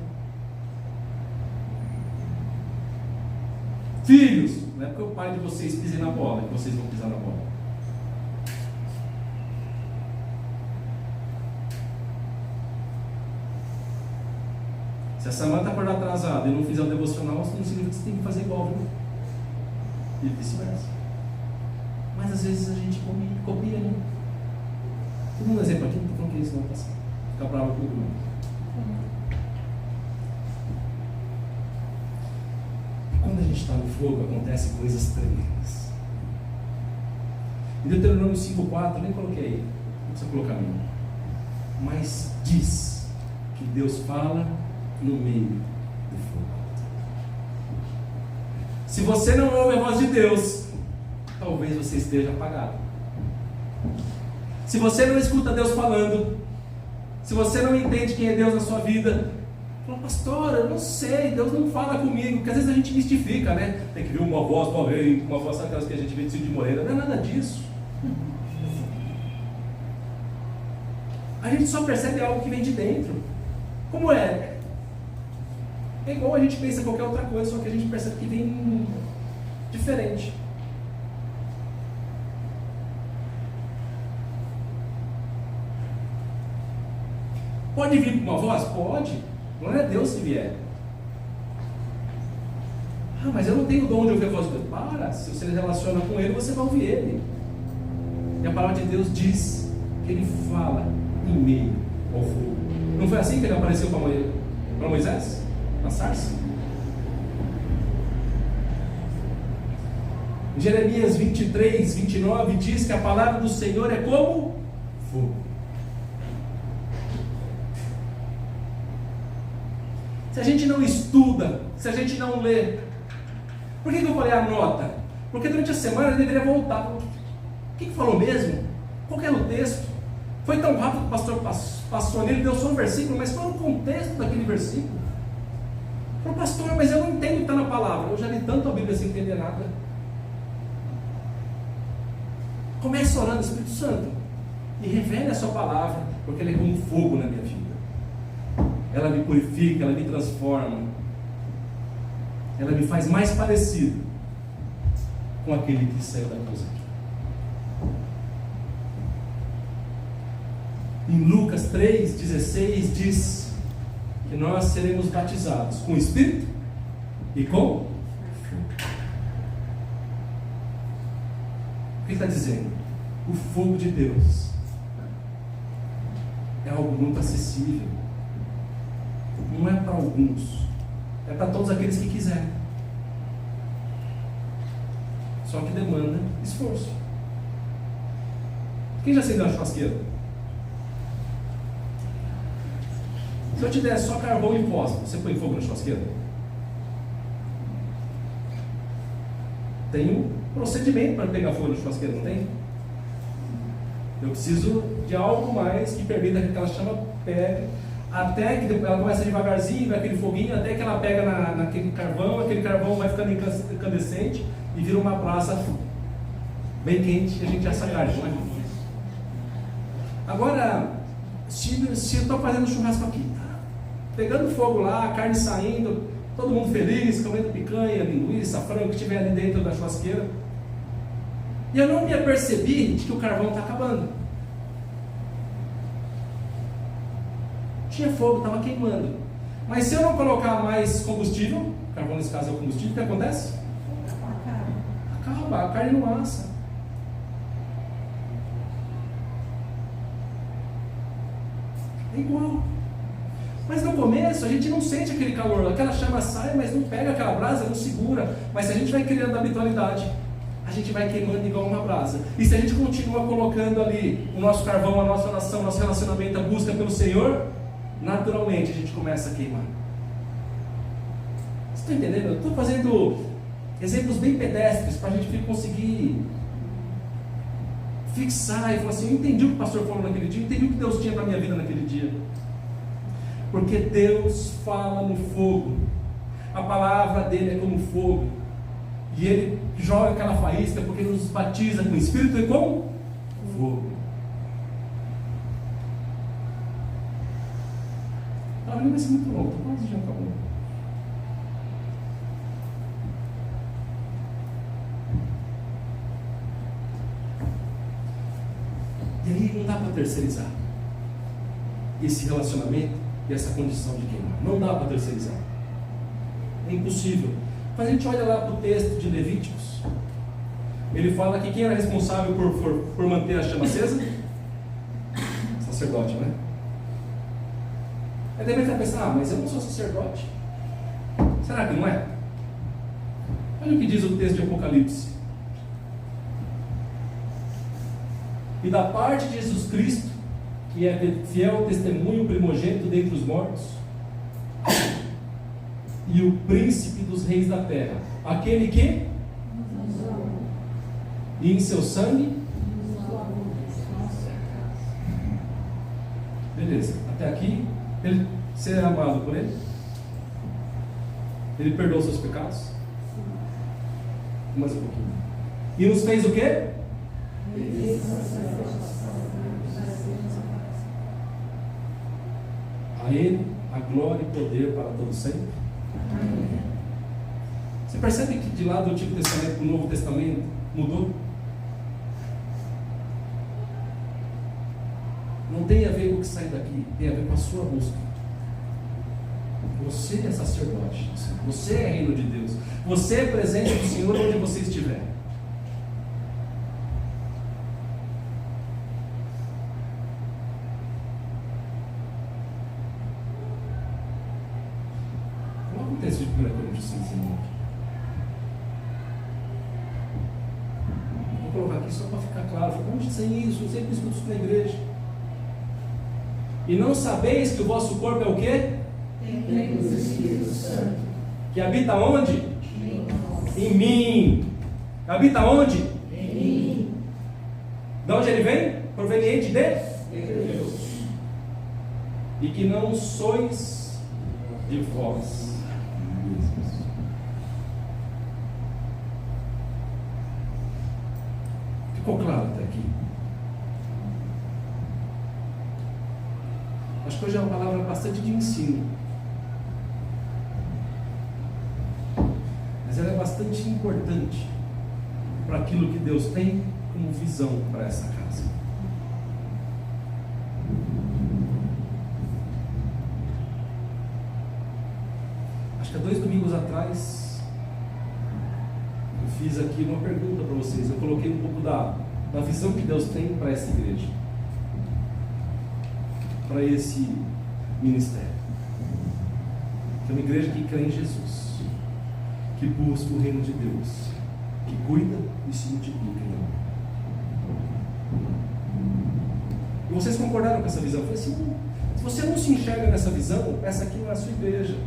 Filhos, não é porque o pai de vocês pise na bola que vocês vão pisar na bola. Se a Samanta acordar atrasada e não fizer o devocional, isso não significa que você tem que fazer igual, viu? E vice-versa. Mas às vezes a gente copia, né? Todo mundo exemplo aqui, não estou falando que isso não passa. Fica bravo comigo, não. Quando a gente está no fogo, acontecem coisas tremendas. Em Deuteronômio 5,4, nem coloquei aí, não precisa colocar não. Mas diz que Deus fala no meio do fogo. Se você não ouve a voz de Deus, talvez você esteja apagado. Se você não escuta Deus falando, se você não entende quem é Deus na sua vida, fala, pastor, eu não sei, Deus não fala comigo, porque às vezes a gente mistifica, né? Tem que vir uma voz, uma voz daquelas que a gente vê de Cid Moreira, não é nada disso. A gente só percebe algo que vem de dentro. Como é? É igual a gente pensa em qualquer outra coisa, só que a gente percebe que vem diferente. Pode vir com uma voz? Pode. Não é Deus que vier. Mas eu não tenho dom de ouvir a voz de Deus. Para, se você se relaciona com Ele, você vai ouvir Ele. E a palavra de Deus diz que Ele fala em meio ao fogo. Não foi assim que Ele apareceu para Moisés? Na sarça? Jeremias 23, 29 diz que a palavra do Senhor é como fogo. Se a gente não estuda, se a gente não lê, por que eu falei anota? Porque durante a semana eu deveria voltar. O que falou mesmo? Qual era o texto? Foi tão rápido que o pastor passou nele, deu só um versículo, mas qual é o contexto daquele versículo? Falei, pastor, mas eu não entendo o que está na palavra. Eu já li tanto a Bíblia sem entender nada. Comece orando, Espírito Santo, e revele a sua palavra, porque ela é como fogo na minha vida. Ela me purifica, ela me transforma, ela me faz mais parecido com aquele que saiu da cruz aqui. Em Lucas 3,16 diz que nós seremos batizados com o Espírito e com fogo. O que está dizendo? O fogo de Deus é algo muito acessível. Não é para alguns, é para todos aqueles que quiserem. Só que demanda esforço. Quem já acendeu a churrasqueira? Se eu te der só carvão e fósforo, você põe fogo na churrasqueira? Tem um procedimento para pegar fogo na churrasqueira, não tem? Eu preciso de algo mais que permita que ela chama pegue, até que ela começa devagarzinho, vai aquele foguinho, até que ela pega naquele carvão, aquele carvão vai ficando incandescente e vira uma brasa bem quente e a gente assa a carne, não é? Agora, se eu estou fazendo churrasco aqui, pegando fogo lá, a carne saindo, todo mundo feliz, comendo picanha, linguiça, frango que estiver ali dentro da churrasqueira, e eu não me apercebi de que o carvão está acabando. Tinha fogo, estava queimando. Mas se eu não colocar mais combustível, carvão nesse caso é o combustível, o que acontece? Acaba, a carne não assa. É igual. Mas no começo a gente não sente aquele calor, aquela chama sai, mas não pega aquela brasa, não segura. Mas se a gente vai criando habitualidade, a gente vai queimando igual uma brasa. E se a gente continua colocando ali o nosso carvão, a nossa oração, nosso relacionamento, a busca pelo Senhor, naturalmente a gente começa a queimar. Você está entendendo? Eu estou fazendo exemplos bem pedestres para a gente conseguir fixar e falar assim: eu entendi o que o pastor falou naquele dia, eu entendi o que Deus tinha para a minha vida naquele dia. Porque Deus fala no fogo, a palavra dele é como fogo, e ele joga aquela faísca porque ele nos batiza com o Espírito e com fogo. A aula vai ser muito longa, quase já acabou. E aí não dá para terceirizar esse relacionamento e essa condição de queimar. Não dá para terceirizar. É impossível. Mas a gente olha lá para o texto de Levíticos. Ele fala que quem era responsável por manter a chama acesa? Sacerdote, né? Aí deve estar pensando: mas eu não sou sacerdote. Será que não é? Olha o que diz o texto de Apocalipse. E da parte de Jesus Cristo, que é fiel testemunho primogênito dentre os mortos, e o príncipe dos reis da terra, aquele que e em seu sangue, beleza, até aqui você é amado por ele? Ele perdoou seus pecados? Mais um pouquinho. E nos fez o quê? A ele a glória e poder para todo sempre. Você percebe que de lá do Antigo Testamento para o Novo Testamento mudou? Não tem a ver com o que sai daqui, tem a ver com a sua busca. Você é sacerdote, você é reino de Deus, você é presente do Senhor onde você estiver. Coloca o texto de 1 Coríntios 5, vou colocar aqui só para ficar claro. Onde tem isso? Eu sempre escuto isso na igreja. E não sabeis que o vosso corpo é o quê? Templo do Espírito Santo, Que habita onde? Em mim. Habita onde? em mim. De onde ele vem? Proveniente de Deus. E que não sois de vós mesmos. Ficou claro até aqui? Acho que hoje é uma palavra bastante de ensino, mas ela é bastante importante para aquilo que Deus tem como visão para essa casa. Acho que há 2 domingos atrás eu fiz aqui uma pergunta para vocês. Eu coloquei um pouco da visão que Deus tem para essa igreja, para esse ministério, que é uma igreja que crê em Jesus, que busca o reino de Deus, que cuida e se multiplica em amor. E vocês concordaram com essa visão? Eu falei assim: se você não se enxerga nessa visão, essa aqui não é a sua igreja.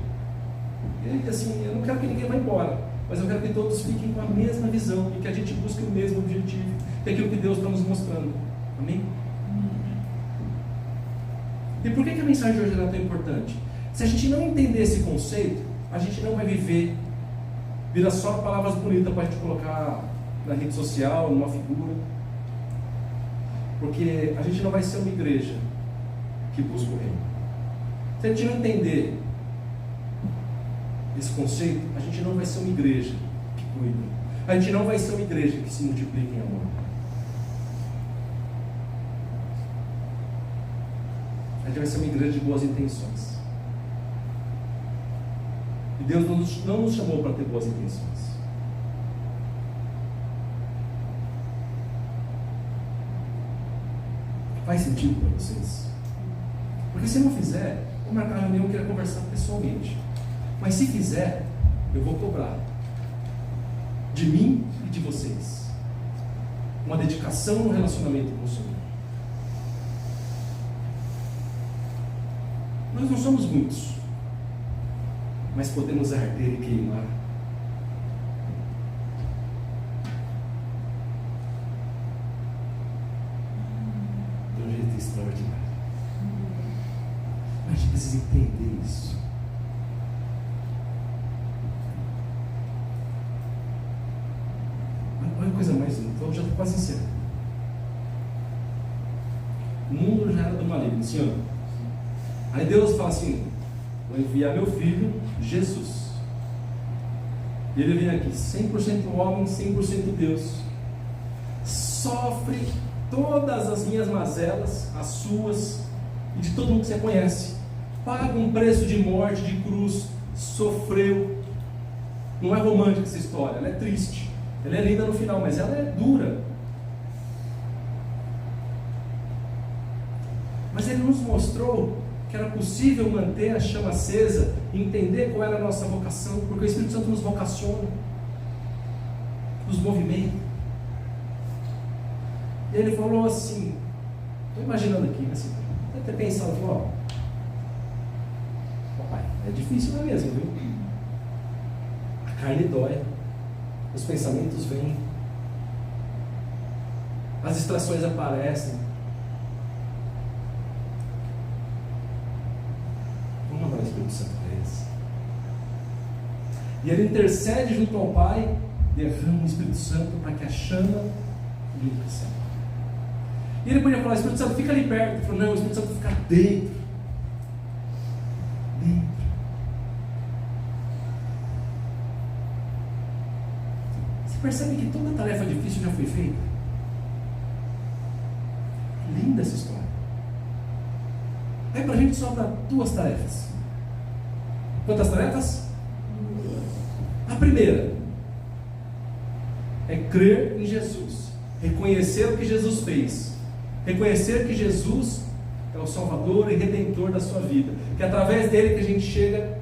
E assim, eu não quero que ninguém vá embora, mas eu quero que todos fiquem com a mesma visão e que a gente busque o mesmo objetivo, que é aquilo que Deus está nos mostrando. Amém? E por que a mensagem de hoje é tão importante? Se a gente não entender esse conceito, a gente não vai viver, vira só palavras bonitas para a gente colocar na rede social, numa figura, porque a gente não vai ser uma igreja que busca o reino. Se a gente não entender esse conceito, a gente não vai ser uma igreja que cuida, a gente não vai ser uma igreja que se multiplica em amor. A gente vai ser uma igreja de boas intenções. E Deus não nos chamou para ter boas intenções. Faz sentido para vocês? Porque se não fizer, Vou marcar uma reunião, eu quero conversar pessoalmente. Mas se fizer, eu vou cobrar de mim e de vocês uma dedicação no relacionamento com o Senhor. Nós não somos muitos, mas podemos arder e queimar. De um jeito extraordinário. Mas a gente precisa entender isso. Olha a coisa mais linda, então já estou quase encerrando. O mundo já era do maligno, Senhor. Aí Deus fala assim: vou enviar meu filho, Jesus. E ele vem aqui, 100% homem, 100% Deus. Sofre todas as minhas mazelas, as suas e de todo mundo que você conhece. Paga um preço de morte, de cruz, sofreu. Não é romântica essa história, ela é triste. Ela é linda no final, mas ela é dura. Mas ele nos mostrou que era possível manter a chama acesa, entender qual era a nossa vocação, porque o Espírito Santo nos vocaciona, nos movimenta. E ele falou assim, estou imaginando aqui, assim, deve ter pensado, falou, papai, é difícil não é mesmo, viu? A carne dói, os pensamentos vêm, as distrações aparecem. Vamos mandar o Espírito Santo para eles. E ele intercede junto ao Pai, derrama o Espírito Santo para que a chama limpe o céu. E ele podia falar: Espírito Santo, fica ali perto. Ele falou: não, o Espírito Santo fica dentro. Dentro. Você percebe que toda tarefa difícil já foi feita? Linda essa história. Aí para a gente sobra 2 tarefas. Quantas tarefas? 2. A primeira é crer em Jesus, reconhecer o que Jesus fez, reconhecer que Jesus é o Salvador e Redentor da sua vida, que é através dele que a gente chega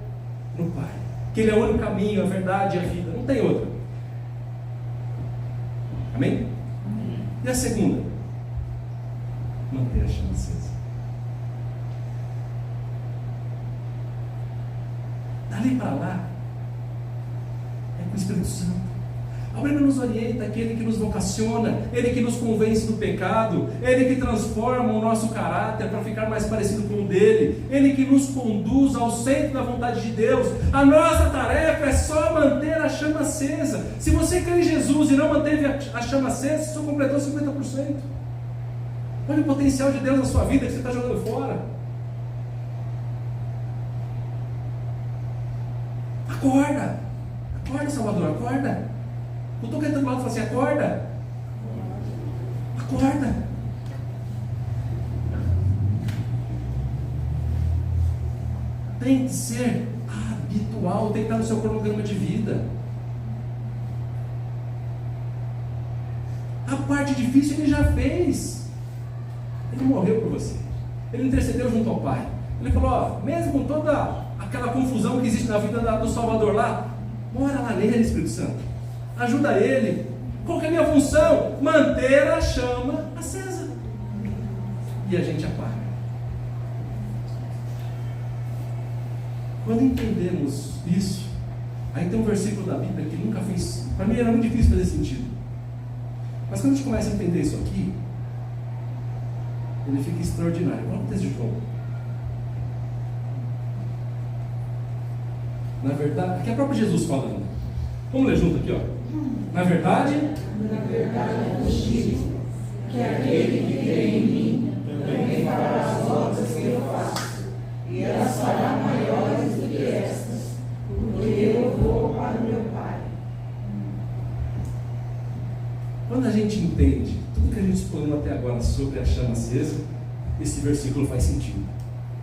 no Pai, que ele é o único caminho, a verdade e a vida, não tem outra. Amém? Amém. E a segunda? Manter a chama acesa. Dali para lá é com o Espírito Santo. A Bíblia nos orienta, aquele que nos vocaciona, ele que nos convence do pecado, ele que transforma o nosso caráter para ficar mais parecido com o dele, ele que nos conduz ao centro da vontade de Deus. A nossa tarefa é só manter a chama acesa. Se você crê em Jesus e não manteve a chama acesa, você só completou 50%. Olha o potencial de Deus na sua vida que você está jogando fora. Acorda, acorda, Salvador, acorda. Eu estou querendo do lado e falo assim: acorda, acorda. Tem que ser habitual, tem que estar no seu cronograma de vida. A parte difícil ele já fez. Ele morreu por você. Ele intercedeu junto ao Pai. Ele falou: ó, mesmo com toda aquela confusão que existe na vida do Salvador lá, mora lá nele, Espírito Santo. Ajuda ele. Qual que é a minha função? Manter a chama acesa. E a gente apaga. Quando entendemos isso, aí tem um versículo da Bíblia que nunca fez, para mim era muito difícil fazer sentido. Mas quando a gente começa a entender isso aqui, ele fica extraordinário. Vamos para o texto de João. Na verdade, aqui é o próprio Jesus falando. Vamos ler junto aqui, ó. Na verdade eu vos digo que aquele que crê em mim também fará as obras que eu faço, e elas fará maiores do que estas, porque eu vou para o meu Pai. Quando a gente entende tudo que a gente explorou até agora sobre a chama acesa, esse versículo faz sentido.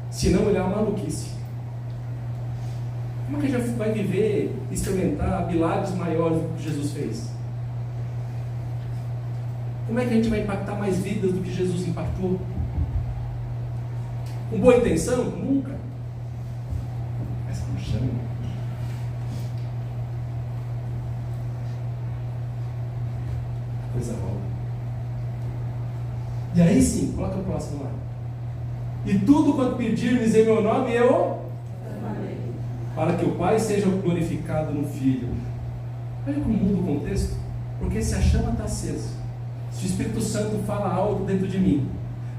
Senão ele é uma maluquice. Como é que a gente vai viver, experimentar milagres maiores do que Jesus fez? Como é que a gente vai impactar mais vidas do que Jesus impactou? Com boa intenção? Nunca. Mas com chama. Coisa boa. E aí sim, coloca o próximo lá. E tudo quanto pedirmos em meu nome, eu para que o Pai seja glorificado no Filho. Olha como muda o contexto. Porque se a chama está acesa, se o Espírito Santo fala algo dentro de mim,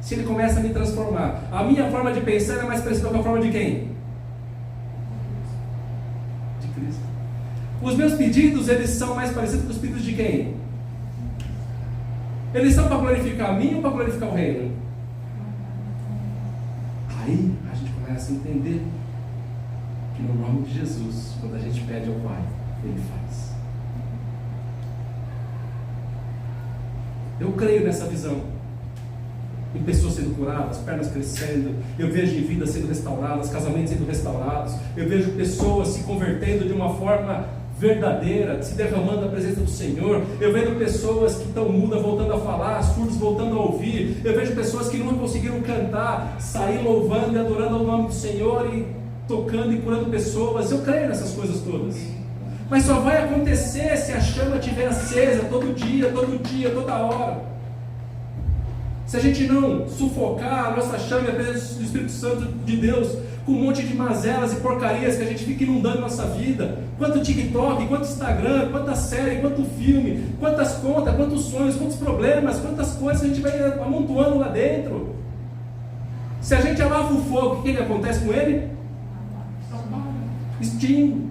se ele começa a me transformar, a minha forma de pensar é mais parecida com a forma de quem? De Cristo. Os meus pedidos, eles são mais parecidos com os pedidos de quem? Eles são para glorificar a mim ou para glorificar o reino? Aí a gente começa a entender que no nome de Jesus, quando a gente pede ao Pai, Ele faz. Eu creio nessa visão. Em pessoas sendo curadas, pernas crescendo, eu vejo em vidas sendo restauradas, casamentos sendo restaurados, eu vejo pessoas se convertendo de uma forma verdadeira, se derramando na presença do Senhor. Eu vejo pessoas que estão mudas voltando a falar, surdos voltando a ouvir. Eu vejo pessoas que não conseguiram cantar, sair louvando e adorando ao nome do Senhor e tocando e curando pessoas. Eu creio nessas coisas todas. Mas só vai acontecer se a chama estiver acesa todo dia, toda hora. Se a gente não sufocar a nossa chama e a presença do Espírito Santo de Deus com um monte de mazelas e porcarias que a gente fica inundando nossa vida, quanto TikTok, quanto Instagram, quanta série, quanto filme, quantas contas, quantos sonhos, quantos problemas, quantas coisas a gente vai amontoando lá dentro. Se a gente abafa o fogo, o que acontece com ele? Extingue.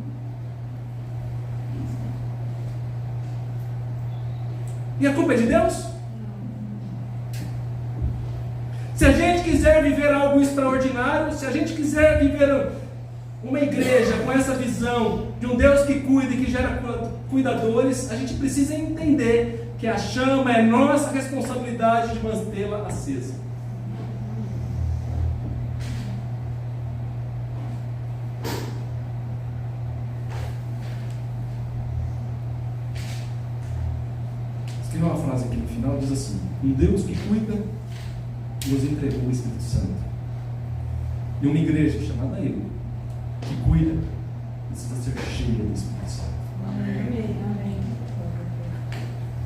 E a culpa é de Deus? Se a gente quiser viver algo extraordinário, se a gente quiser viver uma igreja com essa visão de um Deus que cuida e que gera cuidadores, a gente precisa entender que a chama é nossa responsabilidade de mantê-la acesa. Escrevi uma frase aqui no final, diz assim: um Deus que cuida nos entregou o Espírito Santo. E uma igreja chamada Eu, que cuida, precisa ser cheia do Espírito Santo. Amém.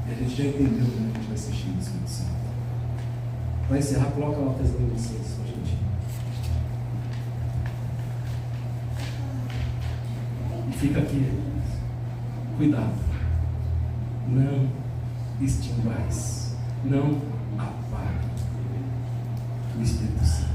E a gente já entendeu como a gente vai ser cheio do Espírito Santo. Para encerrar, coloca uma Tessalonicenses pra gente. E fica aqui, cuidado, não extinguais, não apague o Espírito Santo.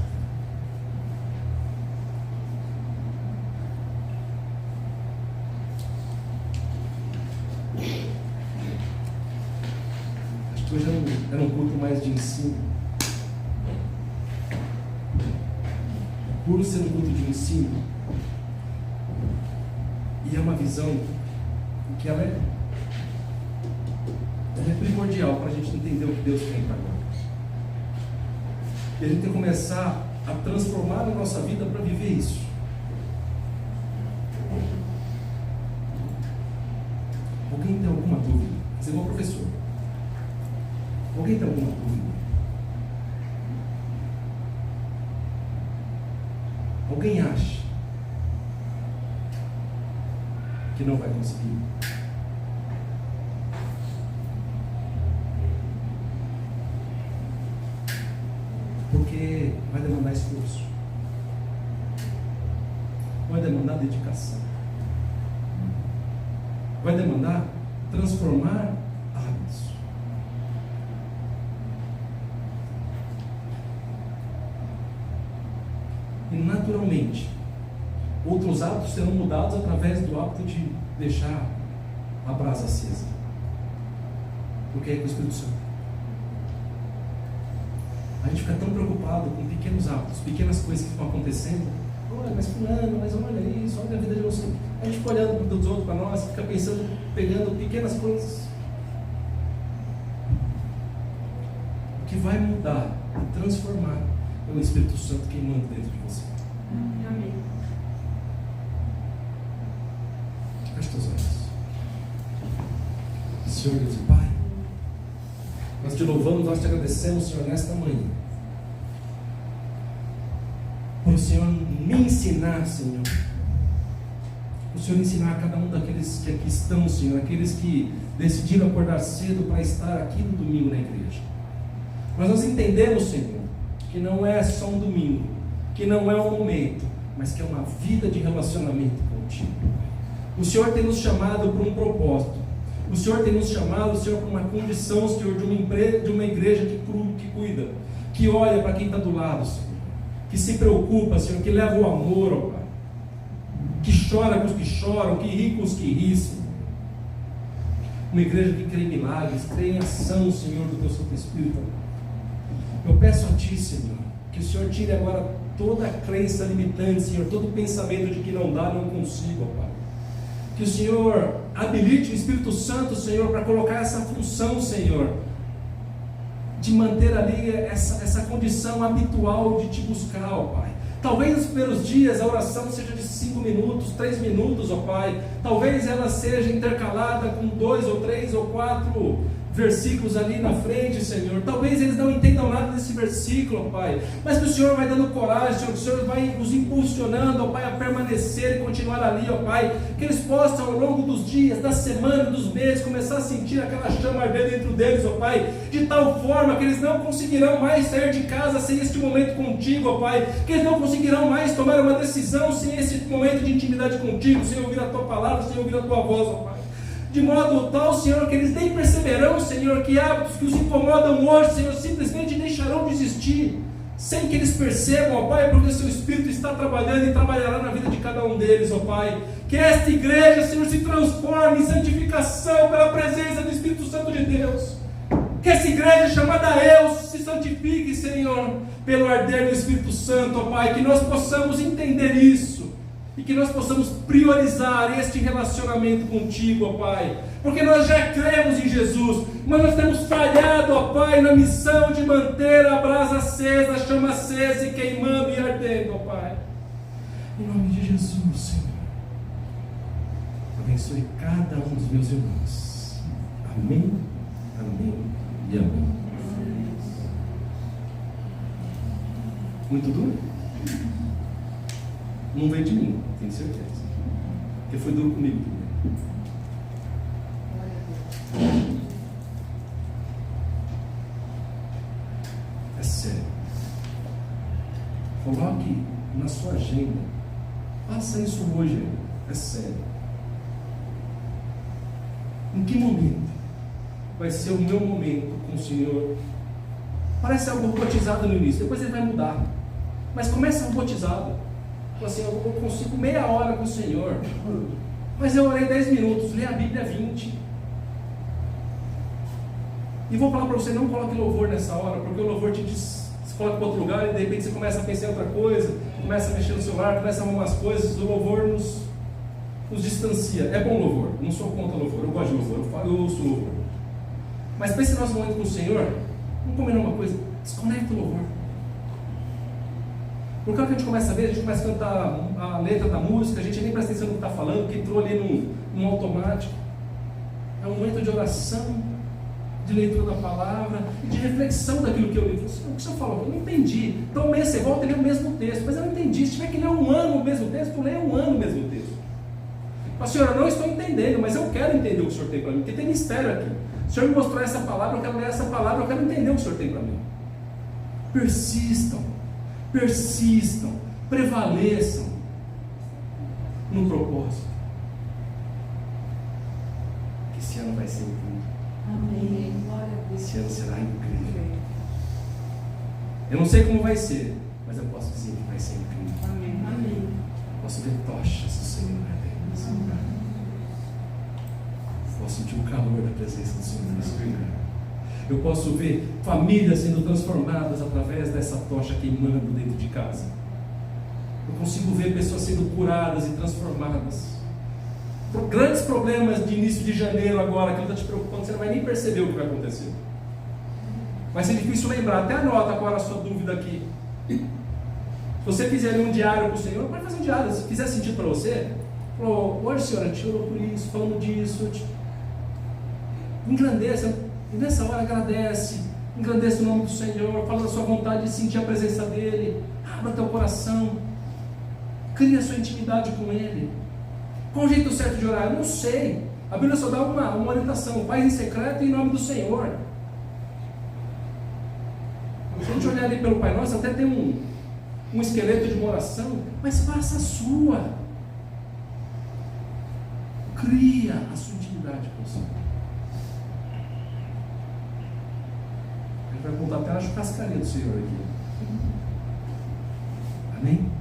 Acho que hoje era um culto mais de ensino. Por ser um culto de ensino, e é uma visão que ela é primordial para a gente entender o que Deus tem para nós. E a gente tem que começar a transformar a nossa vida para viver isso. Alguém tem alguma dúvida? Você é igual professor. Alguém tem alguma dúvida? Alguém acha que não vai conseguir? Porque vai demandar esforço, vai demandar dedicação, vai demandar transformar hábitos. E naturalmente, outros hábitos serão mudados através do hábito de deixar a brasa acesa, porque é com o Espírito Santo. A gente fica tão preocupado com pequenos hábitos, pequenas coisas que estão acontecendo. Olha, mas fulano, mas olha isso, olha a vida de você. A gente fica olhando dos outros para nós, fica pensando, pegando pequenas coisas. O que vai mudar e transformar é o Espírito Santo queimando dentro de você. Amém. Feche teus olhos. Senhor Deus e Pai, nós te louvamos, nós te agradecemos, Senhor, nesta manhã, por o Senhor me ensinar, Senhor, o Senhor ensinar a cada um daqueles que aqui estão, Senhor, aqueles que decidiram acordar cedo para estar aqui no domingo na igreja. Mas nós entendemos, Senhor, que não é só um domingo, que não é um momento, mas que é uma vida de relacionamento contigo. O Senhor tem nos chamado para um propósito. O Senhor tem nos chamado, Senhor, para uma condição, Senhor, de uma igreja que cuida, que olha para quem está do lado, Senhor, que se preocupa, Senhor, que leva o amor, ó Pai, que chora com os que choram, que ri com os que riem, Senhor. Uma igreja que crê em milagres, crê em ação, Senhor, do Teu Santo Espírito. Eu peço a Ti, Senhor, que o Senhor tire agora toda a crença limitante, Senhor, todo o pensamento de que não dá, não consigo, ó Pai. Que o Senhor habilite o Espírito Santo, Senhor, para colocar essa função, Senhor, de manter ali essa condição habitual de Te buscar, ó Pai. Talvez nos primeiros dias a oração seja de 5 minutos, 3 minutos, ó Pai. Talvez ela seja intercalada com 2 ou 3 ou 4 versículos ali na frente, Senhor. Talvez eles não entendam nada desse versículo, ó Pai, mas que o Senhor vai dando coragem, Senhor, que o Senhor vai os impulsionando, ó Pai, a permanecer e continuar ali, ó Pai, que eles possam ao longo dos dias, da semana, dos meses, começar a sentir aquela chama arder dentro deles, ó Pai, de tal forma que eles não conseguirão mais sair de casa sem este momento contigo, ó Pai, que eles não conseguirão mais tomar uma decisão sem esse momento de intimidade contigo, sem ouvir a Tua palavra, sem ouvir a Tua voz, ó Pai. De modo tal, Senhor, que eles nem perceberão, Senhor, que hábitos que os incomodam hoje, Senhor, simplesmente deixarão de existir, sem que eles percebam, ó Pai, porque o Seu Espírito está trabalhando e trabalhará na vida de cada um deles, ó Pai. Que esta igreja, Senhor, se transforme em santificação pela presença do Espírito Santo de Deus. Que essa igreja chamada Eu se santifique, Senhor, pelo arder do Espírito Santo, ó Pai. Que nós possamos entender isso. E que nós possamos priorizar este relacionamento contigo, ó Pai. Porque nós já cremos em Jesus, mas nós temos falhado, ó Pai, na missão de manter a brasa acesa, a chama acesa e queimando e ardendo, ó Pai. Em nome de Jesus, Senhor. Abençoe cada um dos meus irmãos. Amém, amém e amém. Muito duro? Não veio de mim, tenho certeza. Porque foi duro comigo também. É sério. Coloque na sua agenda. Faça isso hoje. É sério. Em que momento vai ser o meu momento com o Senhor? Parece algo robotizado no início, depois ele vai mudar. Mas começa robotizado. Assim, eu consigo meia hora com o Senhor, mas eu orei 10 minutos, li a Bíblia 20. E vou falar para você, não coloque louvor nessa hora, porque o louvor te diz, você coloca para outro lugar e de repente você começa a pensar em outra coisa, começa a mexer no celular, começa a arrumar umas coisas. O louvor nos distancia. É bom louvor, não sou contra louvor, eu gosto de louvor, eu ouço louvor. Mas pense no nosso momento com o Senhor, vamos combinar uma coisa, desconecta o louvor. Porque quando a gente começa a ver, a gente começa a cantar a letra da música, a gente nem presta atenção no que está falando, que entrou ali num automático. É um momento de oração, de leitura da palavra e de reflexão daquilo que eu li. O que o senhor falou? Eu não entendi. Então amanhã você volta e lê o mesmo texto, mas eu não entendi. Se tiver que ler um ano o mesmo texto, leia um ano o mesmo texto. Mas, Senhor, eu não estou entendendo, mas eu quero entender o que o Senhor tem para mim, porque tem mistério aqui. O Senhor me mostrou essa palavra, eu quero ler essa palavra, eu quero entender o que o Senhor tem para mim. Persistam, prevaleçam no propósito. Que esse ano vai ser incrível. Amém. Esse ano será incrível. Eu não sei como vai ser, mas eu posso dizer que vai ser incrível. Amém. Amém. Posso ver tochas do Senhor nesse lugar. Posso sentir o calor da presença do Senhor nesse lugar. Eu posso ver famílias sendo transformadas através dessa tocha queimando dentro de casa. Eu consigo ver pessoas sendo curadas e transformadas. Por grandes problemas de início de janeiro agora, que está te preocupando, você não vai nem perceber o que vai acontecer. Vai ser difícil lembrar. Até anota agora a sua dúvida aqui. Se você fizer um diário com o Senhor, pode fazer um diário. Se fizer sentido para você, falou, hoje, Senhor, eu te oro por isso, falando disso, engrandeça. E nessa hora agradece, engrandeça o nome do Senhor, fala da sua vontade de sentir a presença dEle, abra teu coração, cria a sua intimidade com Ele. Qual o jeito certo de orar? Eu não sei. A Bíblia só dá uma orientação: faz em secreto em nome do Senhor. Se a gente olhar ali pelo Pai Nosso, até tem um esqueleto de uma oração, mas faça a sua. Cria a sua intimidade com o Senhor. A gente vai contar até na churrascaria do Senhor aqui. Amém?